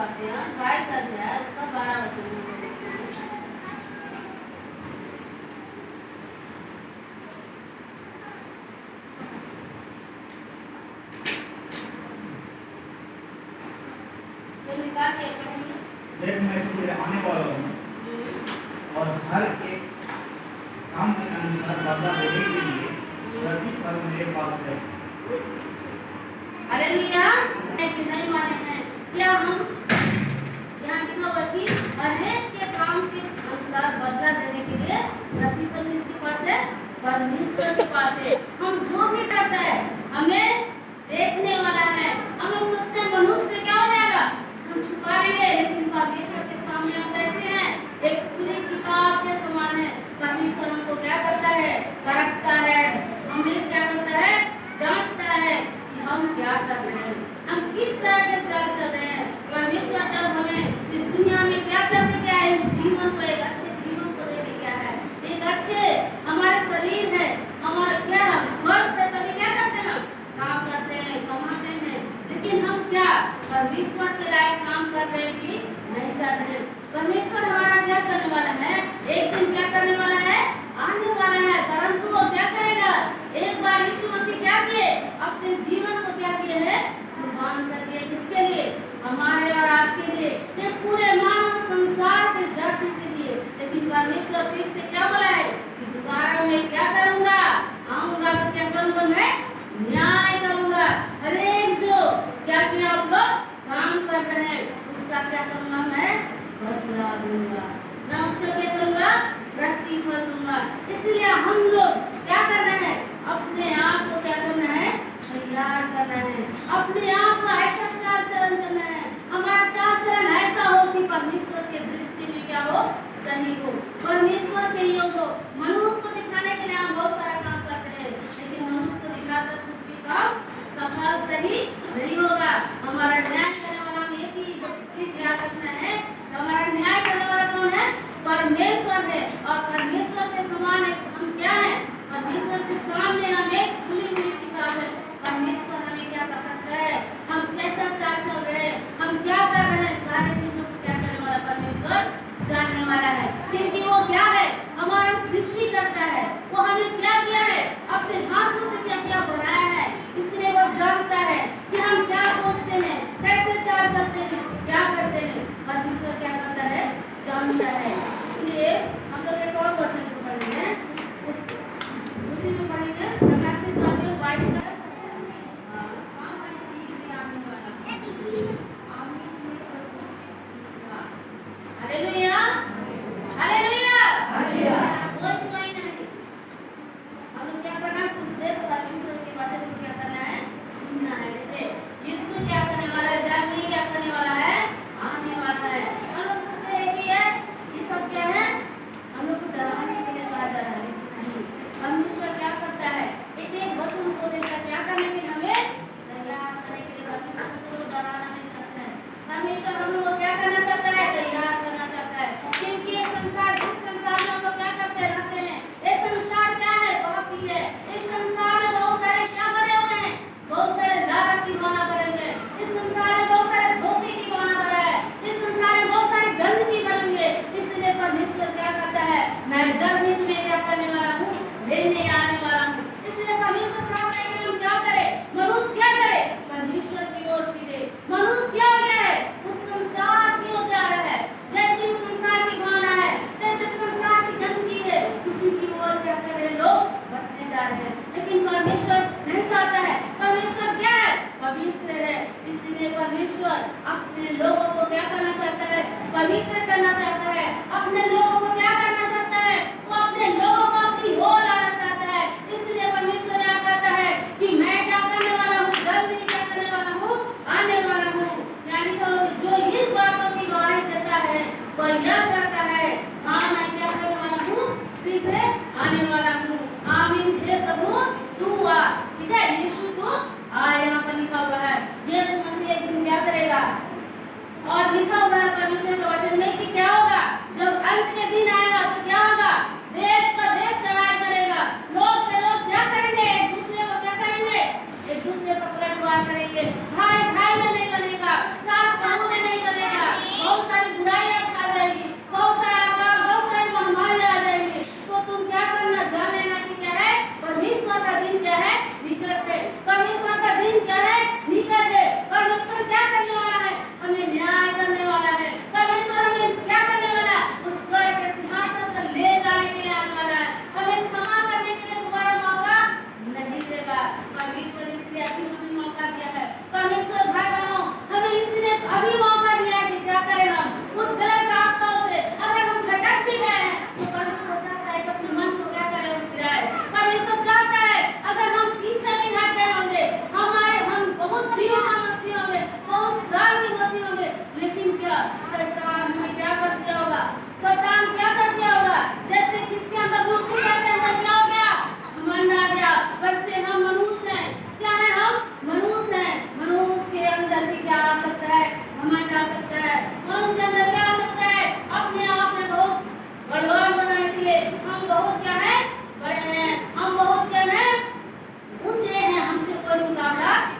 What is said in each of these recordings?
अध्ययन 22 अध्याय उसका 12 वचन। तो निकालिए, पढ़िए। देख मैं इसलिए आने वाला हूँ और हर एक काम के अनुसार बदला देने के लिए प्रतिफल मेरे पास है। हालेलुया। कि नहीं माने हैं क्या हम यहाँ लिखा हुआ कि हर एक के काम के अनुसार बदला देने के लिए प्रतिफल किसके पास है? परमेश्वर के पास है। हम जो भी करता है हमें देखने वाला है। हम लोग सोचते हैं मनुष्य से क्या हो जाएगा, हम छुपा लेंगे, लेकिन परमेश्वर के सामने हम कैसे हैं? एक खुली किताब के समान है। परमेश्वर हमको क्या करता है? परखता है। हमें क्या करता है? जांचता है कि हम क्या कर रहे हैं, हम किस तरह के चाल चल रहे हैं। परमेश्वर जब हमें इस दुनिया में क्या करके गया है, इस जीवन को एक अच्छे जीवन को देने गया है, एक अच्छे हमारे शरीर है, हमारे क्या हम स्वस्थ है, तभी क्या करते हैं? काम करते हैं, कमाते हैं। लेकिन हम क्या परमेश्वर के लायक काम कर रहे हैं कि नहीं कर रहे हैं? परमेश्वर हमारा क्या करने वाला है? एक दिन क्या करने वाला है? आने वाला है। परंतु वो क्या करेगा? एक बार यीशु मसीह क्या किए? अपने जीवन को क्या किए हैं? कुर्बान कर दिए। किसके लिए? हमारे और आपके लिए, ये पूरे मानव संसार के जाति के लिए। लेकिन परमेश्वर फिर से क्या बोला है कि दोबारा मैं क्या करूंगा? आऊंगा तो क्या करूंगा? मैं न्याय करूंगा। हर एक जो क्या किया आप लोग काम कर रहे हैं उसका क्या करूंगा? मैं बदला दूंगा। मैं उसका क्या करूंगा? प्रतिफल दूंगा। इसलिए हम लोग क्या कर रहे हैं? अपने आप को क्या करना है? तैयार करना है। अपने आप का ऐसा चाल चलन करना है, हमारा चाल चलन ऐसा हो कि परमेश्वर के दृष्टि में क्या हो? सही हो, परमेश्वर के योग हो। मनुष्य को दिखाने के लिए हम बहुत सारा काम करते हैं, लेकिन मनुष्य को दिखाकर कुछ भी काम सफल सही नहीं होगा। हमारा न्याय करने वाला हमें एक ही चीज याद रखना है, हमारा न्याय करने वाला कौन है? परमेश्वर है। और परमेश्वर के समान हम क्या है? परमेश्वर के सामने हम एक खुली हुई किताब है। परमेश्वर हमें क्या कर सकता है? हम कैसा चाल चल रहे हैं, हम क्या कर रहे हैं, सारी चीजों को क्या करने वाला परमेश्वर जानने वाला है। क्योंकि वो क्या है? हमारा सृष्टि करता है। वो हमें क्या किया है? अपने हाथों से क्या क्या बनाया है। इसलिए वो जानता है कि हम क्या सोचते हैं, कैसे चाल चलते हैं, क्या करते हैं। परमेश्वर क्या करता है? जानता है। इसलिए हम लोग एक और वचन को पढ़ेंगे, उसी में पढ़ेंगे प्रकाशित वाक्य 22 का। Hallelujah, hallelujah, hallelujah. कोई सुनाई नहीं। हम लोग क्या करना है? कुछ देर परमेश्वर के वचन को क्या करना है? सुनना है। देखिए यीशु क्या करने वाला है? जल्दी क्या करने वाला है? आने वाला है। हम लोग सोचते हैं कि ये सब क्या है? हम लोग को डराने के लिए कहा जा रहा है, लेकिन परमेश्वर क्या करता है? एक एक वचन को देकर क्या करने के लिए हमें तैयार करने के लिए। परमेश्वर को डराना नहीं चाहता है। परमेश्वर हम लोग को क्या करना चाहता है? तैयार करना चाहता है। क्योंकि ये संसार, जिस संसार में हम लोग क्या करते रहते हैं, ये संसार क्या है? पापी है। इस संसार में बहुत सारे क्या भरे हुए हैं? बहुत सारे लालच की भावना भरे हुए हैं। इस संसार में बहुत सारे धोखे की भावना भरा है। इस संसार में बहुत सारी गंदगी भरी हुई है। इसलिए परमेश्वर क्या करता है? मैं जल्दी तुम्हें क्या करने वाला हूँ? लेने आने वाला हूँ। इसलिए परमेश्वर चाहता है कि हम क्या करें? मनुष्य क्या करे? परमेश्वर की ओर फिरे। मनुष्य क्या हो गया है? उस संसार की ओर जा रहा है। जैसे उस संसार की भावना है, जैसे संसार की गंदगी है, उसी की ओर क्या कर रहे हैं? लोग बढ़ते जा रहे हैं। लेकिन परमेश्वर नहीं चाहता है। परमेश्वर क्या है? पवित्र है। इसलिए परमेश्वर अपने लोगों को क्या करना चाहता है? पवित्र करना चाहता है। अपने लोगों को क्या करना चाहता है? वो अपने लोगों को अपनी ओर लाना चाहता है। इसलिए परमेश्वर क्या कहता है कि मैं क्या करने वाला हूँ? जल्दी क्या करने वाला हूँ? आने वाला हूँ। यानी जो इन बातों की गवाही देता है वह यह करता है, हाँ मैं क्या करने वाला हूँ? शीघ्र आने वाला हूँ। आमीन। हे प्रभु तू आ। ठीक है, यीशु तू आ। यहाँ पर लिखा हुआ है यीशु मसीह एक दिन क्या करेगा? और लिखा हुआ है परमेश्वर के वचन में कि क्या होगा? जब अंत के दिन आएगा तो क्या होगा? देश पर देश चढ़ाई करेगा। लोग से लोग क्या करेंगे? एक दूसरे को क्या करेंगे? एक दूसरे पर पलटवार करेंगे। भाई भाई में नहीं बनेगा, सास बहू में नहीं बनेगा,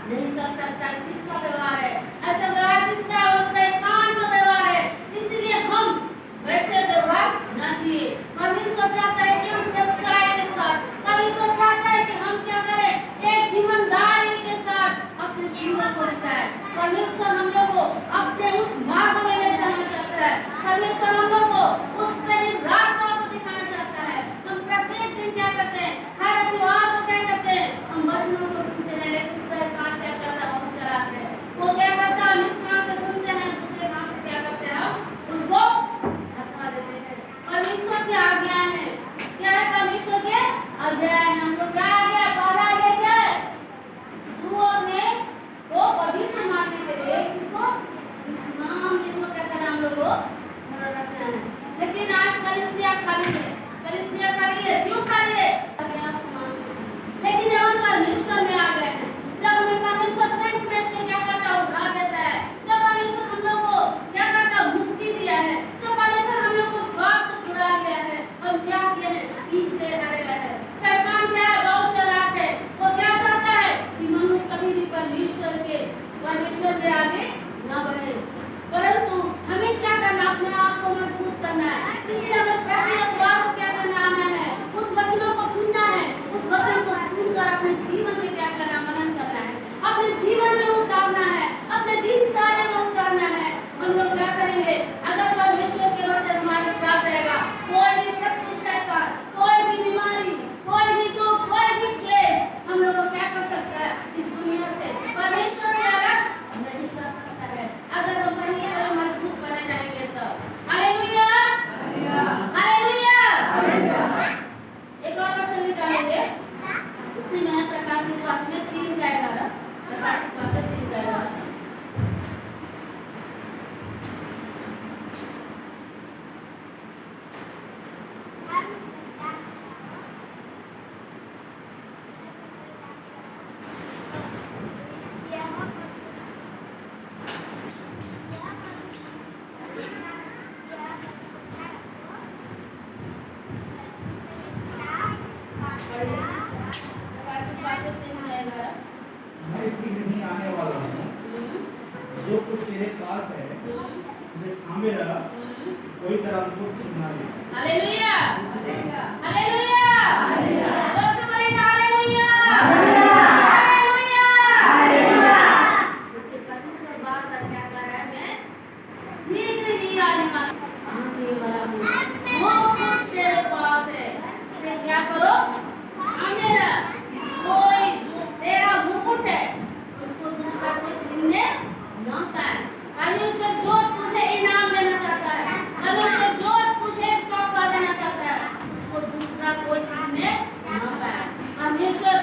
नहीं कर सकता। किसका व्यवहार है? ऐसा व्यवहार किसका है? वो शैतान का व्यवहार है। इसलिए हम वैसे व्यवहार न किए। परमेश्वर चाहता है कि हम सच्चाई के साथ, परमेश्वर चाहता है कि हम क्या करें? एक ईमानदारी के साथ अपने जीवन को बिताएं। परमेश्वर हम लोग को अपने उस मार्ग में ले जाना चाहता है। परमेश्वर हम लोग को उस सही रास्ता को दिखाना चाहता है। हम प्रत्येक दिन क्या करते हैं? हर त्योहार को क्या करते हैं? हम वचनों को सुनते हैं, लेकिन शैतान क्या करता है? हम चलाते हैं। वो क्या करता है? हम इस कान से सुनते हैं, दूसरे कान से क्या करते हैं? हम उसको हटा देते हैं। परमेश्वर की आज्ञा है। क्या है परमेश्वर के आज्ञा है? हम लोग क्या आज्ञा है? पहला आज्ञा क्या है? तू अपने को पवित्र मानने के लिए किसको? विश्राम दिन को क्या करना हम लोग को स्मरण रखना है। लेकिन आज कलीसिया खाली है। कलीसिया खाली है। क्यों खाली है? लेकिन जब हम परमेश्वर में आ गए हैं, जब हमें परमेश्वर सेंटमेंट में क्या करता है? उठा देता है। जब परमेश्वर हम लोग को क्या करता है? मुक्ति दिया है। जब परमेश्वर हम लोग को उस पाप से छुड़ा गया है, हम क्या किए हैं? पीछे हटे गए हैं। शैतान क्या है? बहुत चालाक है। वो क्या चाहता है? कि मनुष्य कभी भी परमेश्वर में आगे ना बढ़े। परंतु हमें क्या करना? अपने आप को मजबूत करना है। इसलिए हमें प्रति अखबार को क्या करना आना है? उस वचनों को सुनना है। उस वचन को सुनकर अपने जीवन में क्या करना? मनन करना है। अपने जीवन में उतारना है। अपने दिनचर्या में उतारना है। हम लोग क्या करेंगे? अगर परमेश्वर के वचन हमारे साथ रहेगा, कोई भी शत्रु शैतान, कोई भी बीमारी, कोई भी दुख, कोई भी क्लेश हम लोग को क्या कर सकता है? इस दुनिया से परमेश्वर से अलग नहीं कर सकता है। अगर हम परमेश्वर में मजबूत बने रहेंगे तो। Hallelujah, hallelujah. एक और वचन निकालेंगे, उसी में प्रकाशित वाक्य में 3:11, प्रकाशित वाक्य 3:11। प्रकाशित वाक्य 3:11। मैं इसकी नहीं आने वाला हूँ। जो कुछ तेरे पास है उसे थामे रह, कोई तरह हमको छूना नहीं। Hallelujah, hallelujah, hallelujah. जोर से बोलेंगे हालेलुया, हालेलुया। देखिए परमेश्वर बार-बार क्या कह रहा है? मैं शीघ्र ही आने वाला हूँ। जो कुछ तेरे पास है उसे क्या करो? थामे रह। कोई जो तेरा मुकुट है उसको दूसरा कोई छीनने न पाए। परमेश्वर जो तुझे इनाम देना चाहता है, परमेश्वर जो तुझे तोहफा देना चाहता है, उसको दूसरा कोई छीनने न पाए। परमेश्वर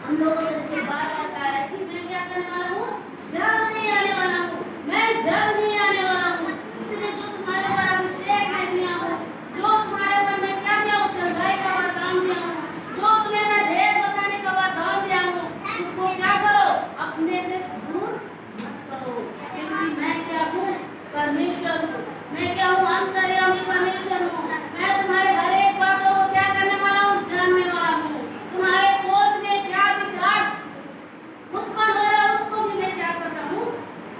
हम लोगों से ये बात कहता है कि मैं क्या करने वाला हूँ? जल्द ही आने वाला हूँ। मैं जल्द ही आने वाला हूँ। इसलिए जो तुम्हारे ऊपर अभिषेक मैं दिया हूँ, जो तुम्हारे ऊपर मैं क्या दिया हूँ? चढ़ाई का वरदान दिया हूँ, जो तुम्हें मैं ढेर बताने का वरदान दिया हूँ, उसको क्या करो? अपने से दूर मत करो। क्योंकि मैं क्या हूँ? परमेश्वर हूँ। मैं क्या हूँ? अंतर्यामी परमेश्वर हूँ। मैं तुम्हारे हर एक बातों को क्या करने वाला हूँ? जानने वाला हूँ। तुम्हारे सोच में क्या विचार उत्पन्न हो रहा है उसको भी मैं क्या करता हूँ?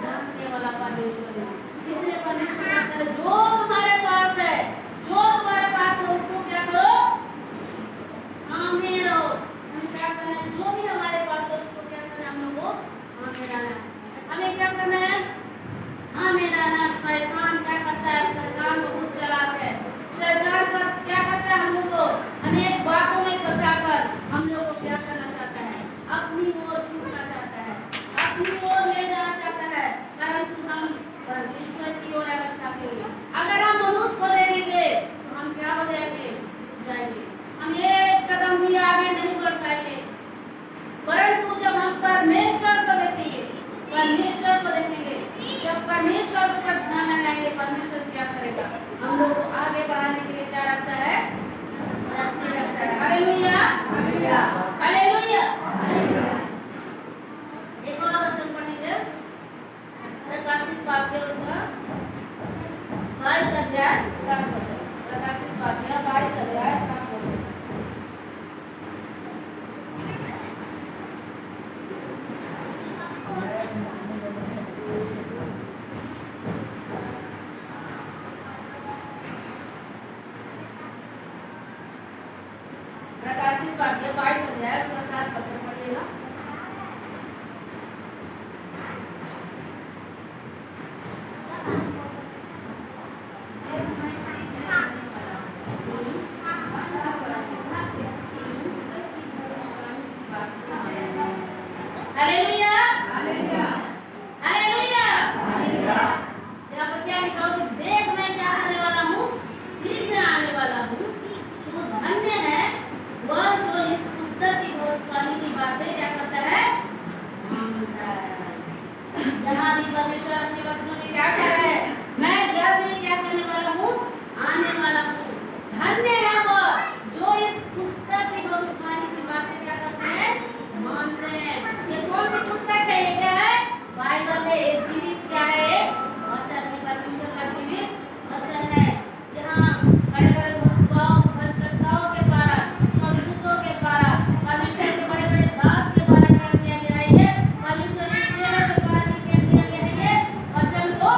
जानने वाला परमेश्वर हूँ। इसलिए परमेश्वर कहता है जो तुम्हारे पास है, जो तुम्हारे पास है उसको क्या करो? थामे रहो। हमें क्या करना है? जो भी हमारे पास है उसको क्या करना है? हम लोग को थामे रहना है। हमें क्या करना है? थामे रहना। शैतान क्या करता है? शैतान बहुत चालाक है। शैतान का क्या करता है? हम लोग को अनेक बातों में फंसाकर हम लोग को क्या करना चाहता है? अपनी ओर खींचना चाहता है, अपनी ओर ले जाना चाहता है। परंतु हम परमेश्वर की ओर अगर ताकेंगे, अगर हम मनुष्य को देखेंगे तो हम क्या हो जाएंगे? जाएंगे। हम एक कदम भी आगे नहीं बढ़ पाएंगे। परंतु जब हम परमेश्वर को देखेंगे, परमेश्वर को देखेंगे, जब परमेश्वर के ऊपर ध्यान लगाएंगे, परमेश्वर क्या करेगा? हम लोग को आगे बढ़ाने के लिए क्या रखता है? शक्ति रखता है। Hallelujah, hallelujah, hallelujah. एक और वचन पढ़ेंगे, प्रकाशित वाक्य उसका 22:7। प्रकाशित वाक्य 22:7। Hallelujah, hallelujah. यहाँ पर क्या लिखा हो कि देख मैं क्या करने वाला हूँ, शीघ्र आने वाला हूँ। तो धन्य है वह जो इस पुस्तक की भविष्यवाणी की बातें क्या करता है, मानता है। यहाँ भी परमेश्वर अपने वचनों में क्या कर रहा है, मैं जल्द क्या करने वाला हूँ, आने वाला हूँ। धन्य है वह जो इस पुस्तक की भविष्यवाणी की बातें क्या करते हैं, मानते हैं। ये कौन सी पुस्तक है, ये क्या है, बाइबल है। ये जीवित क्या है, वचन है, परमेश्वर का जीवित वचन है। यहाँ बड़े बड़े भक्तों के द्वारा, स्वर्गदूतों के द्वारा, परमेश्वर के बड़े बड़े दास के द्वारा क्या किया गया है, ये परमेश्वर के सेवक के द्वारा क्या किया गया है, ये वचन को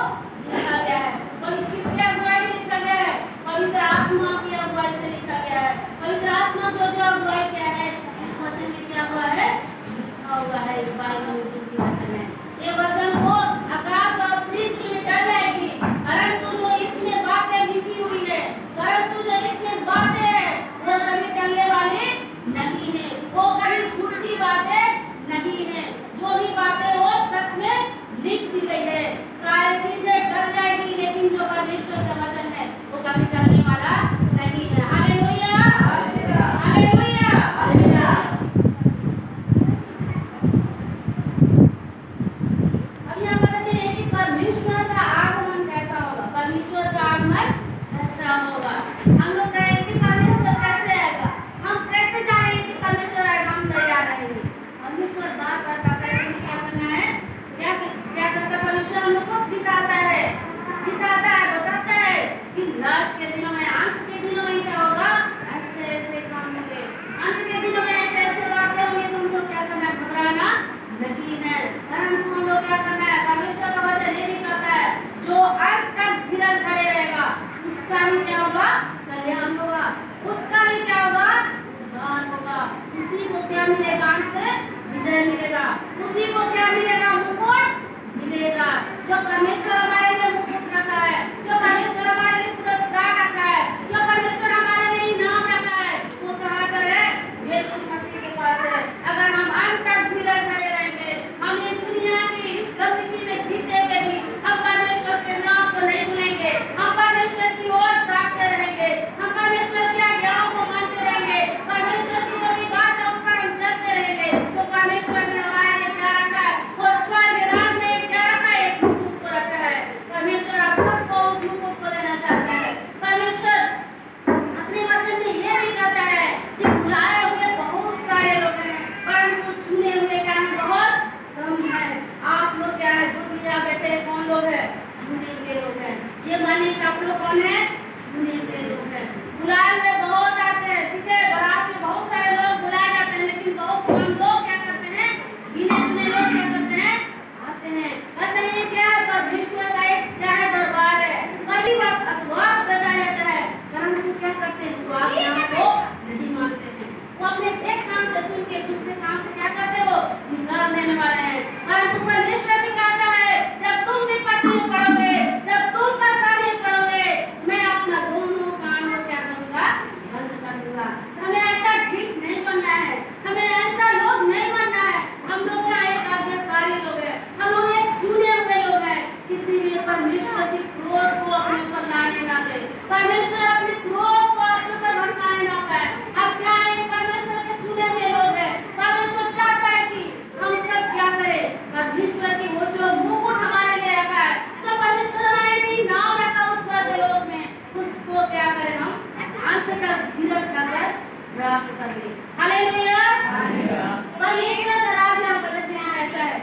लिखा गया है। और किसके अगुवाई में लिखा गया है, पवित्र आत्मा की अगुवाई से लिखा गया है। पवित्र आत्मा जो अगुवाई क्या है, इस वचन में क्या हुआ है, लिखा हुआ है। इस बाइबल में जो भी वचन है, ये वचन को आकाश और पृथ्वी में टल जाएगी, परंतु जो इसमें बातें लिखी हुई है, परंतु जो इसमें बातें है, वो कभी टलने वाली नहीं है, वो कभी झूठी बातें नहीं है। जो भी बातें वो सच में लिख दी गई है। सारी चीजें टल जाएगी, लेकिन जो परमेश्वर का वचन है वो कभी टलने वाला नहीं है। Hallelujah, hallelujah, hallelujah. अब यहाँ बताते हैं कि परमेश्वर का आगमन कैसा होगा। परमेश्वर का आगमन कैसा होगा। हम लोग कहेंगे कि परमेश्वर कैसे आएगा, हम कैसे जानेंगे कि परमेश्वर आएगा, हम तैयार रहेंगे। परमेश्वर बात करता है, हमें क्या करना है, क्या क्या करता है परमेश्वर, हम लोग को चिताता है, चिताता है, बताता है कि लास्ट के दिनों में, अंत के दिनों में क्या होगा, ऐसे ऐसे काम होंगे, अंत के दिनों में ऐसे ऐसे बातें होंगी। तो हम लोग क्या करना है, घबराना नहीं है, परंतु हम लोग क्या करना है, परमेश्वर का वचन ये भी कहता है जो अंत तक धीरज धरे रहेगा उसका ही क्या होगा, कल्याण होगा, उसका ही क्या होगा, उद्धार होगा। उसी को क्या मिलेगा, अंत विजय मिलेगा, उसी को क्या मिलेगा, मुकुट मिलेगा। जो परमेश्वर हमारे लिए मुकुट रखा है, जो परमेश्वर हमारे लिए पुरस्कार रखा है, जो परमेश्वर हमारे लिए इनाम रखा है, वो कहाँ पर है, यीशु मसीह के पास है। अगर हम अंत तक धीरज धरे रहेंगे, हम इस दुनिया की इस गंदगी में जीते हुए भी हम परमेश्वर के नाम को नहीं भूलेंगे, हम परमेश्वर की ओर ताकते रहेंगे, हम परमेश्वर की आज्ञाओं को मानते रहेंगे, परमेश्वर की जो भी बात है उस पर हम चलते रहेंगे। तो परमेश्वर ने हमारे लिए क्या रखा है, वो स्वर्ग राज में क्या रखा है, एक मुकुट को रखा है। परमेश्वर आप सबको उस मुकुट को देना चाहता है। परमेश्वर अपने वचन में ये भी कहता है कि बुलाए हुए बहुत सारे लोग हैं, परंतु चुने हुए क्या है, बहुत कम है। आप लोग क्या है, जो भी यहाँ बैठे हैं, कौन लोग हैं, चुने हुए लोग हैं। ये मालिक आप लोग कौन है, चुने हुए लोग हैं। बुलाए हुए बहुत आते हैं, ठीक है, बारात में बहुत सारे लोग बुलाए जाते हैं, लेकिन बहुत कम लोग क्या करते हैं, गिने चुने लोग क्या करते हैं, आते हैं। ऐसा ये क्या है, परमेश्वर का एक क्या है, दरबार है, कभी वक्त अथवा बताया जाता है, परंतु क्या करते हैं, वो आज्ञा को नहीं मानते हैं। वो अपने एक कान से सुन के दूसरे कान से क्या करते हो, निकाल देने वाले हैं। परंतु परमेश्वर भी कहता है जब तुम भी पट्टी में पड़ोगे, जब तुम परेशानी में पड़ोगे, मैं अपना दोनों कान को क्या करूंगा, बंद कर दूंगा। हमें ऐसा ठीक नहीं बनना है, हमें ऐसा लोग नहीं बनना है। हम लोग क्या एक आज्ञाकारी लोग हैं, हम लोग एक सुने हुए लोग हैं। इसीलिए परमेश्वर की क्रोध को अपने ऊपर लाने ना दे, परमेश्वर अपने क्रोध को अपने ऊपर भड़काने ना पाए। अब क्या है, परमेश्वर के चुने हुए लोग हैं। परमेश्वर चाहता है कि हम सब क्या करें, परमेश्वर की वो जो मुकुट हमारे लिए रखा है, जो परमेश्वर हमारे लिए इनाम रखा उस स्वर्ग लोक में, उसको क्या करें, हम अंत तक धीरज धरकर प्राप्त कर ले। हालेलुया, परमेश्वर का राज यहाँ पर देखते हैं ऐसा है।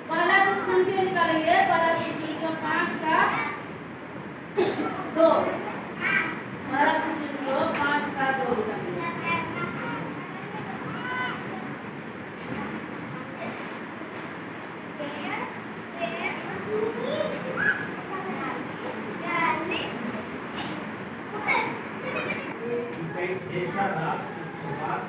पहला थिस्सलुनीकियों निकालेंगे, पहला थिस्सलुनीकियों 5 का 2, पहला थिस्सलुनीकियों 5 का 2 निकालेंगे। ऐसा था बात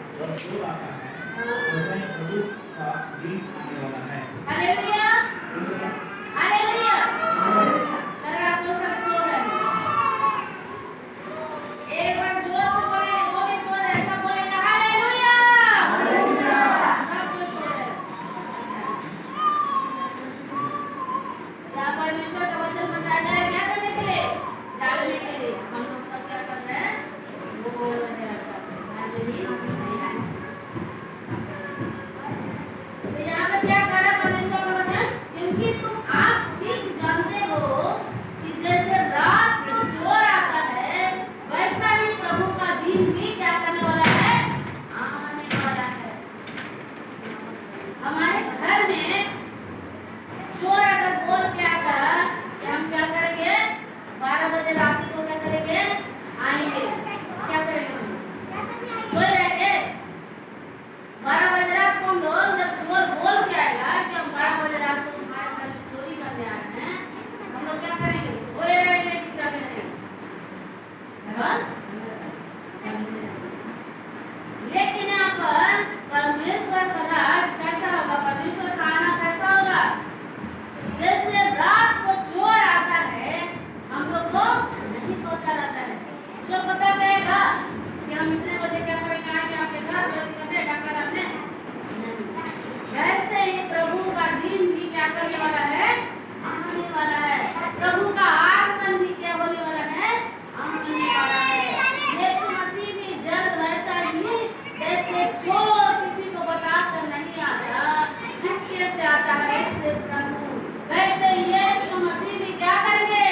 से आता है इससे प्रभु, वैसे यीशु मसीह भी क्या करेंगे,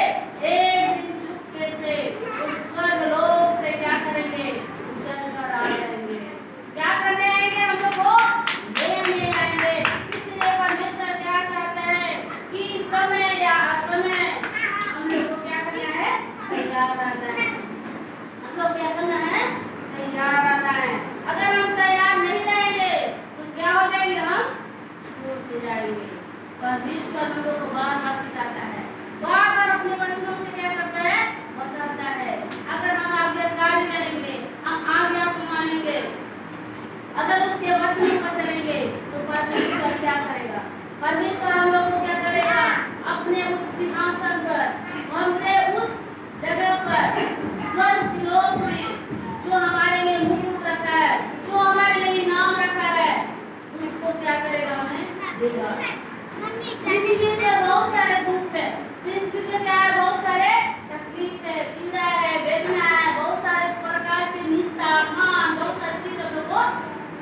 एक दिन चुपके से उस स्वर्ग लोक से क्या करेंगे, उतर कर आ जाएंगे। क्या करने आएंगे, हम लोग को लेने आएंगे। इसलिए परमेश्वर क्या चाहते हैं कि समय या असमय हम लोग को क्या करना है, तैयार रहना है। हम लोग क्या करना है, तैयार रहना है। अगर हम तैयार नहीं रहेंगे तो क्या हो जाएंगे, हम छूट जाएंगे। परमेश्वर हम लोग को बार बार चिढ़ाता है, बार बार अपने वचनों से क्या करता है, बताता है। अगर हम आज्ञाकारी रहेंगे, हम आज्ञा को मानेंगे, अगर उसके वचनों पर चलेंगे तो परमेश्वर क्या करेगा, परमेश्वर हम लोग को क्या करेगा, अपने उस सिंहासन पर, अपने उस जगह पर, स्वर्ग लोक में जो हमारे लिए मुकुट रखा है, जो हमारे लिए इनाम रखा है, उसको क्या करेगा, हमें देगा। जिंदगी में बहुत सारे दुख है, जिंदगी में क्या है, बहुत सारे तकलीफ है, पीड़ा है, वेदना है, बहुत सारे प्रकार की निंदा, अपमान, बहुत सारी चीज हम लोग को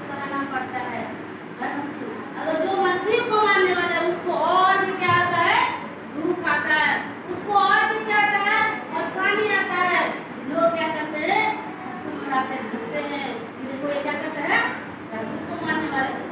सहना पड़ता है। अगर जो मसीह को मानने वाला है उसको और भी क्या आता है, दुख आता है, उसको और भी क्या आता है, परेशानी आता है। लोग क्या करते हैं, उड़ाते हंसते हैं, देखो ये क्या करता है, प्रभु को मानने वाले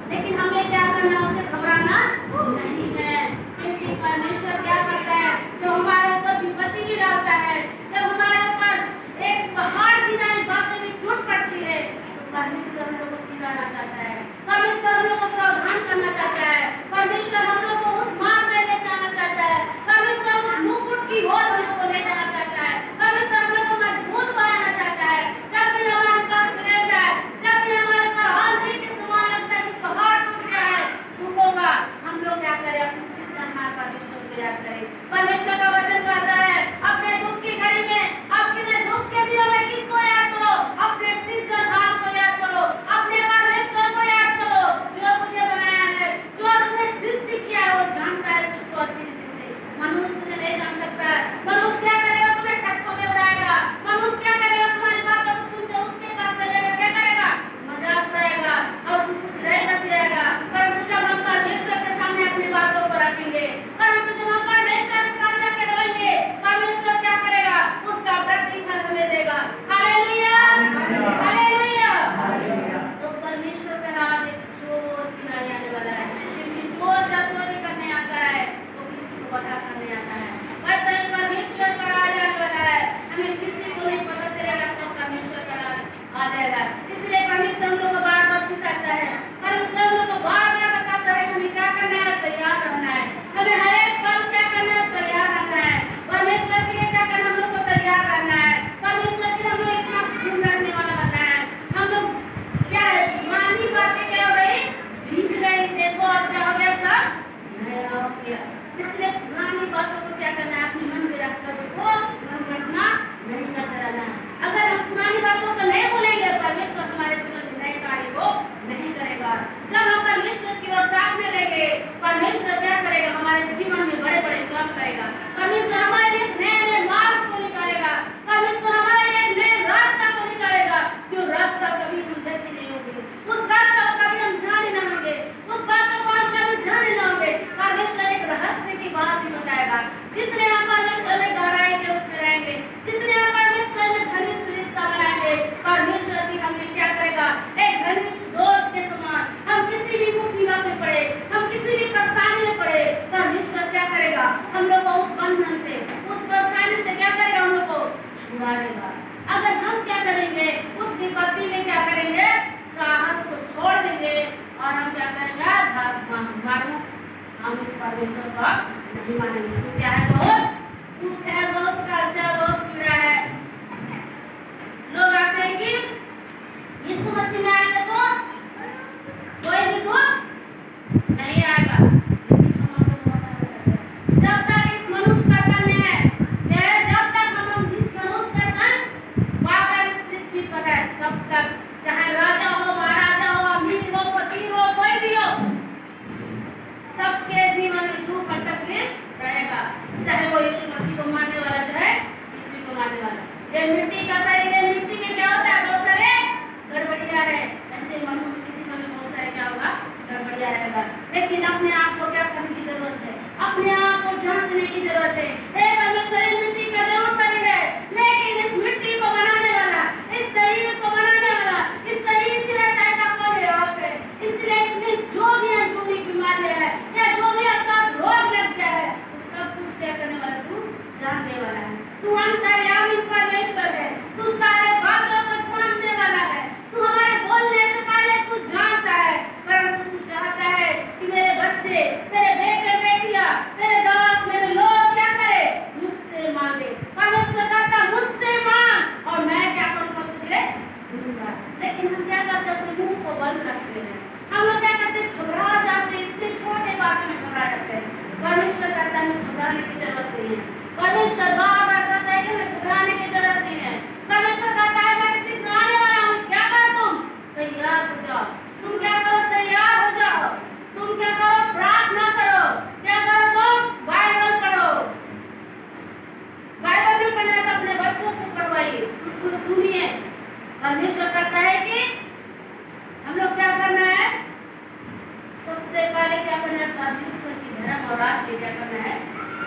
लेकिन हमें क्या करना, उससे घबराना नहीं है। क्योंकि परमेश्वर क्या करता है, जो हमारे ऊपर विपत्ति भी डालता है, जब हमारे ऊपर एक पहाड़ की नई बातें भी टूट पड़ती है, तो परमेश्वर हम लोग को चिढ़ाना चाहता है, परमेश्वर हम लोग को सावधान करना चाहता है, परमेश्वर हम लोग को उस मार्ग में ले जाना चाहता है, परमेश्वर उस मुकुट की ओर हम लोग को ले जाना चाहता है, परमेश्वर हम लोग को मजबूत बनाना चाहता है। जब भी हमारे पास क्लेश है, जब भी हमारे पास आंधी के समान लगता है कि पहाड़ टूट गया है, दुखों का, हम लोग क्या करें, अपनी सिरजनहार परमेश्वर को याद करें। परमेश्वर का वचन कहता है, अपने दुख की घड़ी में, अपने दुख के दिनों में किसको याद करो, अपने सिरजनहार को याद करो, अपने परमेश्वर को याद करो, जो तुझे बनाया है, जो तुझे सृष्टि किया है, वो जानता है तुझको अच्छी रीति से। मनुष्य तुझे नहीं जान सकता है। मनुष्य क्या करेगा, तुम्हें ठट्ठों में उड़ाएगा। मनुष्य क्या करेगा, तुम्हारी बातों को सुनकर उसके पास ले जाकर क्या करेगा, मजाक उड़ाएगा और तू कुछ रहेगा रहेगा। परंतु जब हम परमेश्वर के सामने अपनी बातों को रखेंगे, परंतु जब हम परमेश्वर के पास जाकर रोएंगे, परमेश्वर क्या करेगा, उसका प्रतिफल हमें देगा। Hallelujah, hallelujah. तो परमेश्वर का राज एक चोर गिराने आने वाला है, क्योंकि चोर जब चोरी करने आता है तो किसी को पता करने आता है, वैसे ही परमेश्वर का राज आने वाला है। हमें किसी को नहीं पता चलेगा तो परमेश्वर का राज आ जाएगा। इसलिए परमेश्वर हम लोग को बार बार चिढ़ाता है, परमेश्वर हम लोग को बार बार बताता है कि हमें क्या करना है, तैयार रहना है। हमें हर एक पल क्या करना है, तैयार रहना है। परमेश्वर के लिए क्या करना, हम लोग को तैयार रहना है। परमेश्वर के लिए हम लोग इतना खून रखने वाला बनना है। हम लोग क्या है, पुरानी बातें क्या हो गई, बीत गई, देखो अब क्या हो गया, सब नया हो गया। इसलिए पुरानी बातों को क्या करना है, अपने मन में रखकर उसको मन रखना नहीं करते रहना है। अगर हम पुरानी बातों को नहीं बोलेंगे, परमेश्वर हमारे जीवन में नए कार्य को नहीं करेगा। जब हम परमेश्वर की ओर ताकने लगे, परमेश्वर क्या करेगा, हमारे जीवन में बड़े बड़े काम करेगा। परमेश्वर हमारे लिए नए नए मार्ग को निकालेगा, परमेश्वर हमारे लिए नए रास्ता को निकालेगा, जो रास्ता कभी हम देखे नहीं होंगे, उस रास्ता को कभी हम जाने न होंगे, उस बातों को हम कभी जाने न होंगे। परमेश्वर एक रहस्य की बात भी बताएगा। जितने हम परमेश्वर में गहराई के रूप में रहेंगे, जितने हम परमेश्वर में घनिष्ठ रिश्ता बनाएंगे, परमेश्वर भी हमें क्या करेगा, एक घनिष्ठ दोस्त के समान। हम किसी भी मुसीबत में पड़े, हम किसी भी परेशानी में पड़े, परमेश्वर क्या करेगा, हम लोग को उस बंधन से, उस परेशानी से क्या करेगा, हम लोग को छुड़ा देगा। अगर हम क्या करेंगे, उस विपत्ति में क्या करेंगे, साहस को छोड़ देंगे और हम क्या करेंगे, हम इस परमेश्वर को नहीं मानेंगे। इसमें क्या है, बहुत दुख है, बहुत कष्ट है, बहुत पीड़ा है। लोग आते हैं कि यीशु मसीह में आएंगे तो कोई भी दुख नहीं आएगा, लेकिन हम आपको बता सकते हैं, जब तक इस मनुष्य का तन है, जब तक हम इस मनुष्य का तन वाकर इस पृथ्वी पर है, तब तक चाहे राजा हो, महाराजा हो, अमीर हो, फकीर हो, कोई भी हो, सबके जीवन में दुख और तकलीफ रहेगा। चाहे वो यीशु मसीह को मानने वाला, चाहे किसी को मानने वाला। ये मिट्टी का शरीर है, मिट्टी में क्या होता है, बहुत सारे गड़बड़ियां है। ऐसे मनुष्य के जीवन में बहुत सारे क्या होगा, गड़बड़ियां दिया रहेगा। लेकिन अपने आप को क्या करने की जरूरत है? अपने आप को जांचने की जरूरत है। हे परमेश्वर, मिट्टी का जरूर शरीर है, लेकिन इस मिट्टी को बनाने वाला, इस शरीर को बनाने वाला, इस शरीर की रचयिता कौन है? आप है। इसलिए इसमें जो भी अंदरूनी बीमारियां है या जो भी असाध रोग लग गया है, वो सब कुछ क्या करने वाला? तू जानने वाला है। तू अंतर्यामी परमेश्वर है। तू सारे बातों को जानने वाला है। तू हमारे बोलने से पहले तू जानता है, परंतु तू चाहता है कि मेरे बच्चे, मेरे बेटे बेटियां, मेरे दास, मेरे लोग क्या करे? मुझसे मांगे। परमेश्वर कहता मुझसे मांग और मैं क्या करूंगा? तुझे दूंगा। लेकिन हम क्या करते हैं? अपने मुंह को बंद रखते हैं। हम लोग क्या करते हैं? घबरा जाते हैं। इतने छोटे बातों में घबरा जाते हैं। परमेश्वर कहता है घबराने की जरूरत नहीं है। परमेश्वर बार-बार कहता है कि हमें घबराने की जरूरत नहीं है। परमेश्वर कहता है मैं सिखाने वाला हूँ। क्या कर? तुम तैयार हो जाओ। तुम क्या करो? तैयार हो जाओ। तुम क्या करो? प्रार्थना करो। क्या करो? तुम बाइबल पढ़ो। बाइबल नहीं पढ़ना है तो अपने बच्चों से पढ़वाइए, उसको सुनिए। परमेश्वर कहता है कि हम लोग क्या करना है? सबसे पहले क्या करना है? परमेश्वर की धर्म और राज के क्या करना है?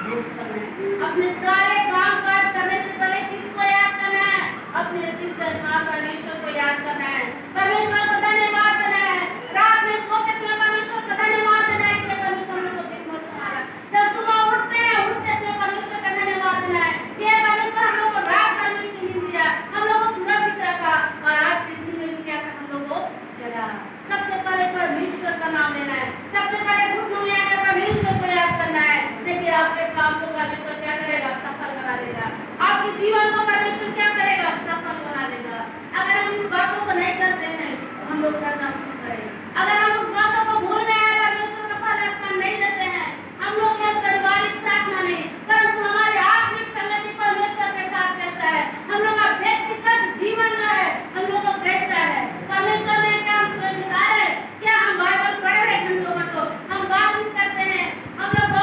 बोझ करना है। अपने सारे काम काज करने से पहले किसको याद करना है? अपने सृष्टिकर्ता परमेश्वर को याद करना है। परमेश्वर को धन्यवाद देना है। रात में सोते समय परमेश्वर को धन्यवाद देना है कि परमेश्वर ने दिन भर संभाला। जब सुबह उठते हैं, उठते समय परमेश्वर का धन्यवाद देना है कि परमेश्वर हम लोग को रात भर में नींद दिया, हम लोग को सुरक्षित रखा और आज के दिन में भी क्या कर हम लोग को जगा। सबसे पहले परमेश्वर का नाम लेना है। सबसे पहले घुटनों में आकर परमेश्वर को याद करना है। देखिए आपके काम को परमेश्वर क्या करेगा? सफल बना देगा। आपके जीवन को परमेश्वर क्या करेगा? सफल बना देगा। अगर हम इस बातों को नहीं करते हैं तो हम लोग करना शुरू करें। अगर हम उस बातों को भूल गए हैं, परमेश्वर का पहला स्थान नहीं देते हैं, हम लोग क्या पारिवारिक प्रार्थना नहीं, परंतु हमारे आत्मिक संगति परमेश्वर के साथ कैसा है, हम लोग का व्यक्तिगत जीवन जो है हम लोग का कैसा है, परमेश्वर ने क्या हम समय बिता रहे हैं, क्या हम बाइबल पढ़ रहे हैं, घंटों हम बातचीत करते हैं, हम लोग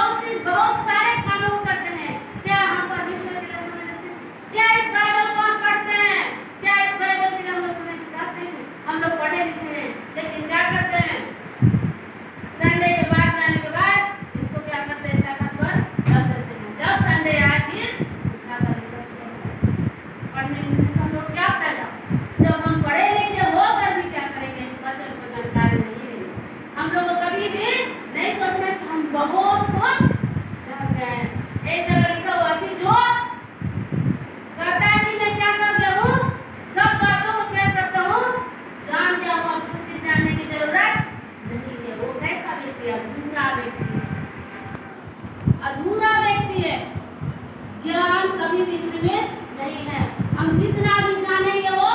बहुत सारे कामों को करते हैं, क्या हम परमेश्वर के लिए समय देते हैं? क्या इस बाइबल को हम पढ़ते हैं? क्या इस बाइबल के लिए हम लोग समय बिताते हैं? हम लोग पढ़े लिखे हैं, लेकिन क्या करते हैं? संडे के बाद जाने के बाद इसको क्या करते हैं? ताकत पर रख देते हैं। जब संडे आए फिर उठा कर पढ़ने लिखने से हम लोग क्या फायदा? जब हम पढ़े लिखे होकर भी क्या करेंगे? इस वचन को जानकारी नहीं लेंगे। हम लोग को कभी भी नहीं सोचना कि हम बहुत कुछ जान गए हैं। एक जगह लिखा हुआ कि जो कहता है कि मैं क्या कर गया हूँ, सब बातों को क्या करता हूँ? जान गया हूँ, अब कुछ भी जानने की जरूरत नहीं है। वो कैसा व्यक्ति है? अधूरा व्यक्ति है। अधूरा व्यक्ति है। ज्ञान कभी भी सीमित नहीं है। हम जितना भी जानेंगे वो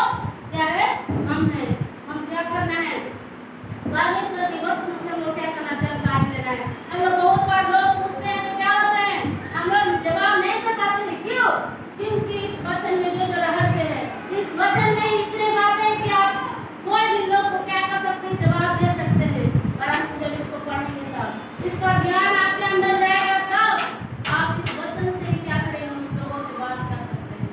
क्या है? कम है। हम क्या करना है? परमेश्वर के वचन से हम लोग क्या करना? जानकारी लेना है। हम लोग बहुत बार लोग पूछते हैं तो क्या होता है? हम लोग जवाब नहीं कर पाते हैं। क्यों? क्योंकि इस वचन में जो रहस्य है, इस वचन में इतने बातें हैं कि आप कोई भी लोग को क्या कर सकते हैं? जवाब दे सकते हैं। परंतु जब इसको पढ़ेंगे तब इसका ज्ञान आपके अंदर जाएगा, तब आप इस वचन से ही क्या करेंगे? उस लोगों से बात कर सकते हैं।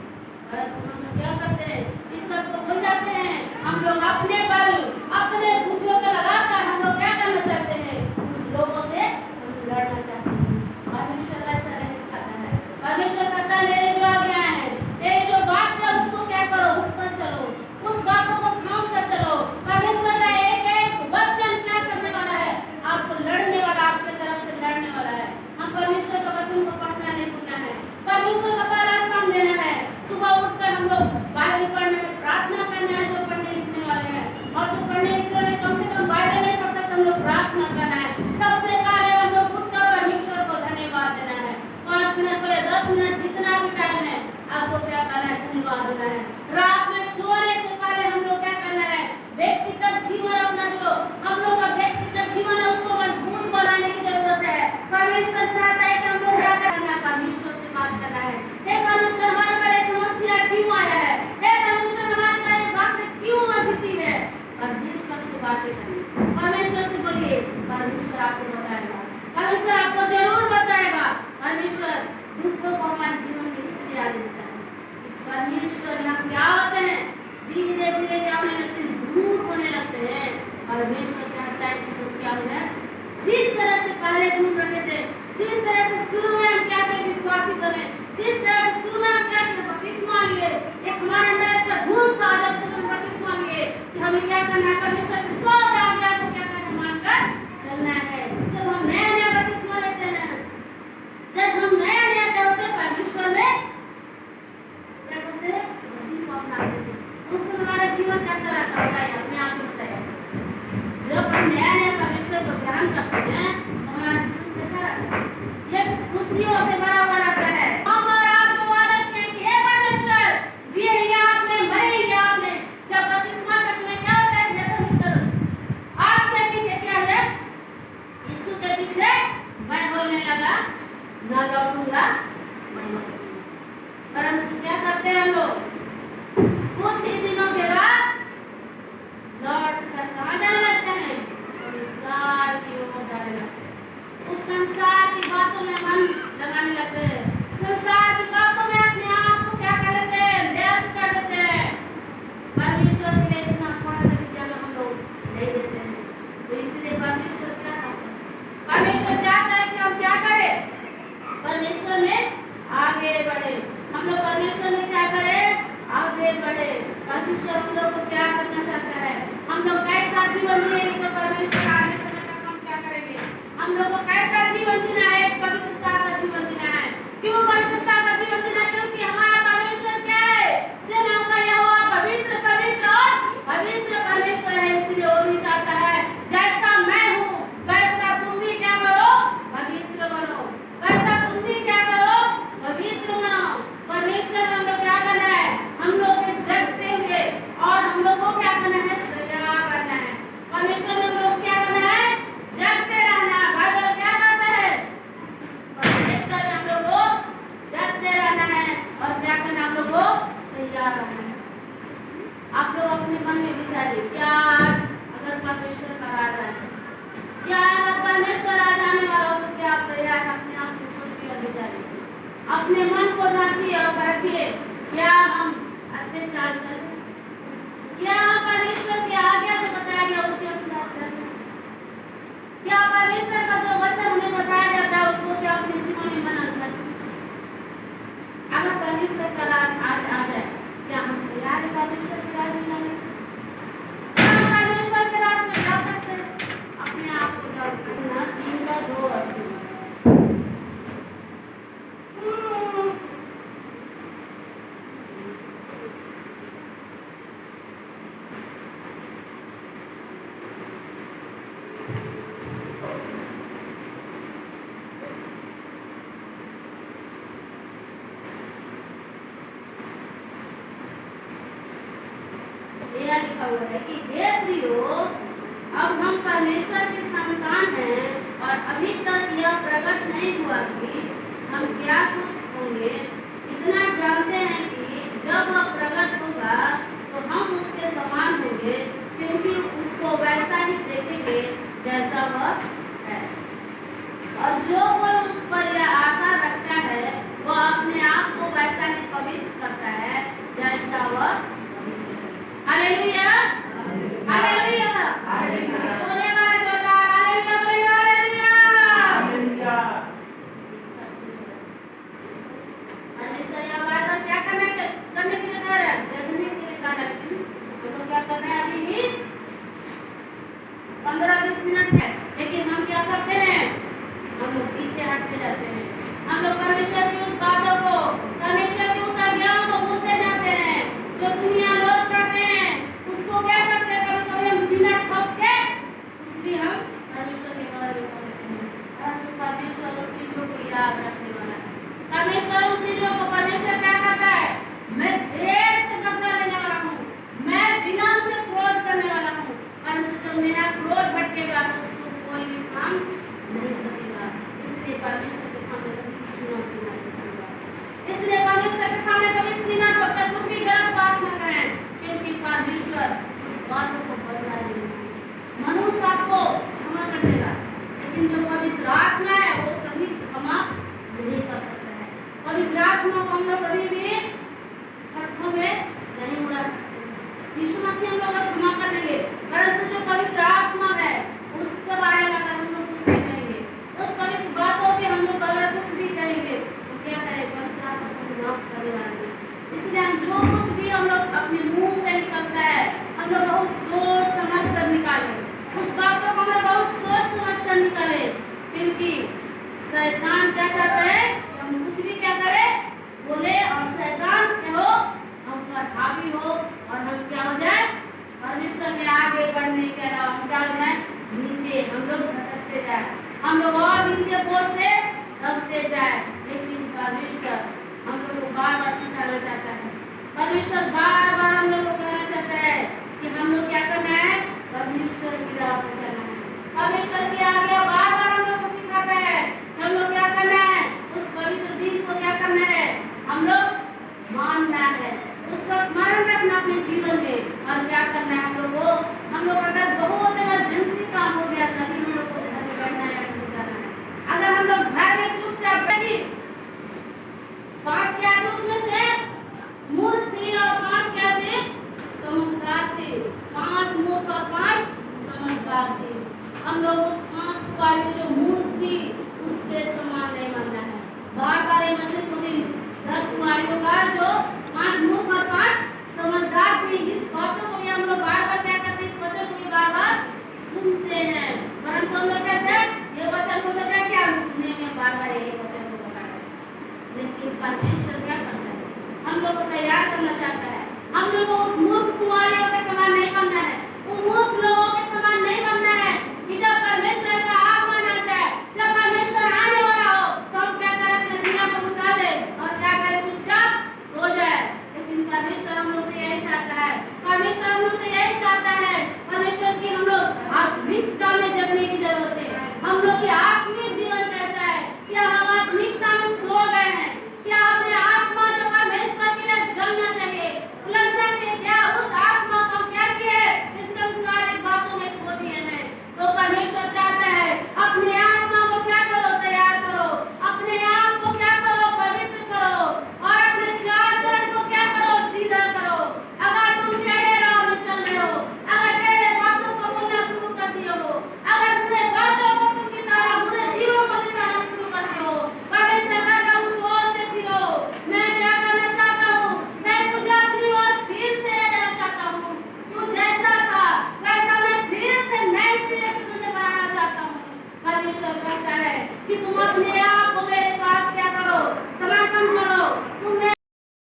परंतु हम लोग क्या करते हैं? इस सब को भूल जाते हैं। हम लोग अपने बल, अपने बूझों को लगाकर हम लोग क्या करना चाहते हैं? उस लोगों से हम लड़ना चाहते हैं। परमेश्वर ऐसा नहीं सिखाता है। परमेश्वर कहता है मेरे जो आज्ञा है, मेरे जो बात है उसको क्या करो? उस पर चलो, उस बातों को थाम कर चलो। परमेश्वर का एक एक वचन क्या करने वाला है? आपको लड़ने वाला, आपके तरफ से लड़ने वाला है। हम परमेश्वर का वचन को पढ़ना नहीं भूलना है। परमेश्वर का पहला स्थान देना है। सुबह उठकर हम लोग बाइबल पढ़ना है, प्रार्थना करना है। जो पढ़ने लिखने वाले हैं और जो पढ़ने लिखने वाले कम से कम बाइबल नहीं पढ़ सकते, हम लोग प्रार्थना करना है। सबसे पहले हम लोग उठकर परमेश्वर को धन्यवाद देना है। 5 मिनट को या 10 मिनट जितना भी टाइम है आपको क्या करना है? धन्यवाद देना है। रात में सोने से पहले हम लोग क्या करना है? व्यक्तिगत जीवन अपना जो हम लोग का व्यक्तिगत जीवन है उसको मजबूत बनाने की जरूरत है। परमेश्वर चाहता है कि हम लोग क्या करना है? परमेश्वर से बात करना है। हे परमेश्वर हमारे पर समस्या क्यों आया है? हे परमेश्वर हमारे पर ये बात क्यों अधूरी है? परमेश्वर से बातें करिए। परमेश्वर से बोलिए, परमेश्वर आपको बताएगा। परमेश्वर आपको जरूर बताएगा। परमेश्वर दुखों को हमारे जीवन में इसलिए आ देता है। परमेश्वर हम क्या होते हैं? धीरे धीरे क्या होने लगते हैं? दूर होने लगते हैं। परमेश्वर चाहता है कि हम क्या हो जाए? ढूंढ रहे थे, जिस तरह से शुरू में हम क्या थे विश्वासी बने, जिस तरह से शुरू में हम क्या थे बपतिस्मा लिए, एक हमारे अंदर ऐसा ढूंढ था जब से हम बपतिस्मा लिए कि हमें क्या करना है, परमेश्वर की सब आज्ञा को क्या करना है, मानकर चलना है। जब हम नया नया बपतिस्मा लेते हैं, जब हम नया नया क्या होते हैं परमेश्वर में क्या करते हैं, मसीह को अपनाते हैं, उस समय हमारा जीवन कैसा रहता है अपने आप में बताइए। जब हम नया नया परमेश्वर को ग्रहण करते हैं तो हमारा जीवन कैसा रहता है, ये खुशियों से भरा हुआ रहता है। हम और आप जो वादा किए कि हे परमेश्वर जिएंगे आपने, मरेंगे आपने। जब बपतिस्मा का समय क्या होता है, हे परमेश्वर आपके पीछे क्या है, यीशु के पीछे मैं बोलने लगा ना लौटूंगा मैं लौटूंगा। परंतु क्या करते हैं हम लोग, कुछ ही दिनों के बाद लौट कर कहाँ जाने लगते हैं, संसार की ओर जाने लगते हैं। उस संसार की बातों में मन लगाने लगते हैं, संसार की बातों में अपने आप को क्या कर लेते हैं, व्यस्त कर देते हैं। परमेश्वर के लिए इतना थोड़ा सा भी जगह हम लोग नहीं देते हैं। तो इसलिए परमेश्वर क्या करता है, परमेश्वर चाहता है कि हम क्या करें, परमेश्वर में आगे बढ़े। हम लोग परमेश्वर में क्या करें, आगे बढ़े। परमेश्वर हम लोग को क्या करना चाहता है, हम लोग कैसा जीवन जिएंगे तो परमेश्वर आगे समय तक हम क्या करेंगे, हम लोग को कैसा जीवन जीना है, पवित्रता का जीवन जीना है। क्यों पवित्रता का जीवन जीना, क्योंकि हमारा परमेश्वर क्या है, सेनाओं का यहोवा पवित्र पवित्र और पवित्र परमेश्वर है। इसलिए वो भी चाहता है जैसा मैं हूँ वैसा तुम भी क्या करो, पवित्र बनो, वैसा तुम भी क्या करो, पवित्र बनो। परमेश्वर में हम लोग क्या करना है, हम लोग के जगते हुए और हम लोग को क्या करना है, तैयार रहना है। परमेश्वर में हम लोग क्या करना है, जगते रहना है। बाइबल क्या कहता है, परमेश्वर में हम लोग को जगते रहना है और क्या करना है, हम लोग को तैयार रहना है। आप लोग अपने मन में विचारिए, क्या आज अगर परमेश्वर का राज आए, क्या अगर परमेश्वर आ जाने वाला हो तो क्या आप तैयार, अपने आप को सोचिए और विचारिए, अपने मन को जांचिए और परखिए, क्या हम अच्छे चाल चल, क्या हम परमेश्वर की आज्ञा जो बताया गया उसके अनुसार चल, क्या परमेश्वर का जो वचन हमें बताया जाता है उसको क्या अपने जीवन में बना कर। अगर परमेश्वर का राज आज आ जाए, क्या हम तैयार हैं परमेश्वर के राज में जाने, क्या हम परमेश्वर के राज में जा सकते हैं, अपने आप को जांचना। 3 का 2 अर्थ लिखा हुआ है कि हे प्रियो, अब हम परमेश्वर के संतान हैं और अभी तक यह प्रकट नहीं हुआ कि हम क्या कुछ होंगे। इतना जानते हैं कि जब वह प्रकट होगा तो हम उसके समान होंगे, क्योंकि उसको वैसा ही देखेंगे जैसा वह है। और जो कोई उस पर यह आशा रखता है वह अपने आप को वैसा ही पवित्र करता है जैसा वह। हालेलुया, हालेलुया, सोने वाला जोरदार हालेलुया बोलेगा, हालेलुया। परमेश्वर यहाँ बार-बार क्या करने के लिए कह रहा है, जगने के लिए कह रहा है। हम लोग क्या कर रहे हैं, अभी ही 15-20 मिनट है, लेकिन हम क्या करते हैं, हम लोग पीछे हटते जाते हैं। हम लोग परमेश्वर की उस बातों को, परमेश्वर की उस आज्ञाओं को भूलते जाते हैं जो दुनिया लोग करते हैं। उसको क्या करते हैं, कभी कभी हम सीना ठोक के कुछ भी हम परमेश्वर के बारे में करते हैं, परंतु परमेश्वर उस चीजों को याद रखने वाला है। परमेश्वर उस चीजों को, परमेश्वर क्या करता है, मैं देर से बदला लेने वाला हूँ, मैं बिना से क्रोध करने वाला हूँ, परंतु जब मेरा क्रोध भटकेगा तो उसको कोई भी काम नहीं सकेगा। इसलिए परमेश्वर के सामने कभी चुनौती नहीं कर सकता, इसलिए परमेश्वर के सामने कभी सीना ठोककर कुछ भी गलत बात न करें, क्योंकि परमेश्वर उस बातों को बदला नहीं। मनुष्य आपको क्षमा कर देगा, लेकिन जो पवित्र आत्मा है वो कभी क्षमा नहीं कर सकता है। पवित्र आत्मा को हम लोग कभी भी हाथों में नहीं उड़ा सकते। यीशु मसीह हम लोग को क्षमा कर देंगे, परंतु जो पवित्र आत्मा है उसके बारे में अगर हम लोग कुछ नहीं कहेंगे, उस हम लोग बहुत सोच समझ कर निकाले, उस बातों को हम लोग बहुत सोच समझ कर निकाले, क्योंकि शैतान क्या चाहता है कि हम कुछ भी क्या करें बोले, और शैतान क्या हो, हम पर हावी हो और हम क्या हो जाए, परमेश्वर में आगे बढ़ने के अलावा हम क्या हो जाए, नीचे हम लोग धसकते जाए, हम लोग और नीचे बोझ से दबते जाए। लेकिन परमेश्वर हम लोग को बार बार सिखाना चाहता है, परमेश्वर बार बार हम लोग को कहना चाहता है कि हम लोग क्या करना है, परमेश्वर की राह पर चलना है, परमेश्वर की आज्ञा बार बार हम लोग को सिखाता है कि हम लोग क्या करना है, उस पवित्र दिन को क्या करना है, हम लोग मानना है, उसका स्मरण रखना अपने जीवन में, और क्या करना है हम लोग को, हम लोग अगर बहुत इमरजेंसी काम हो गया तभी हम लोग को घर में बैठना है, ऐसा नहीं करना है। अगर हम लोग घर में चुपचाप बैठी, 5 क्या थे उसमें से मूर्ख थी और 5 क्या थे समझदार थे, 5 मूर्ख और 5 समझदार थे। हम लोग उस 5 कुआरियों जो मूर्ख थी उसके समान नहीं बनना है। बार बार ये वचन को भी 10 कुआरियों का जो 5 मूर्ख और 5 समझदार थी, इस बातों को भी हम लोग बार बार क्या करते हैं, इस वचन को भी बार बार सुनते हैं, परंतु हम लोग कहते हैं ये वचन को तो क्या हम सुनने में बार बार यही वचन को बताया, लेकिन परमेश्वर क्या करता है, हम लोग को तैयार करना चाहता है, हम लोग को उस मूर्ख कुआरियों के समान नहीं बनना है, वो मूर्ख लोगों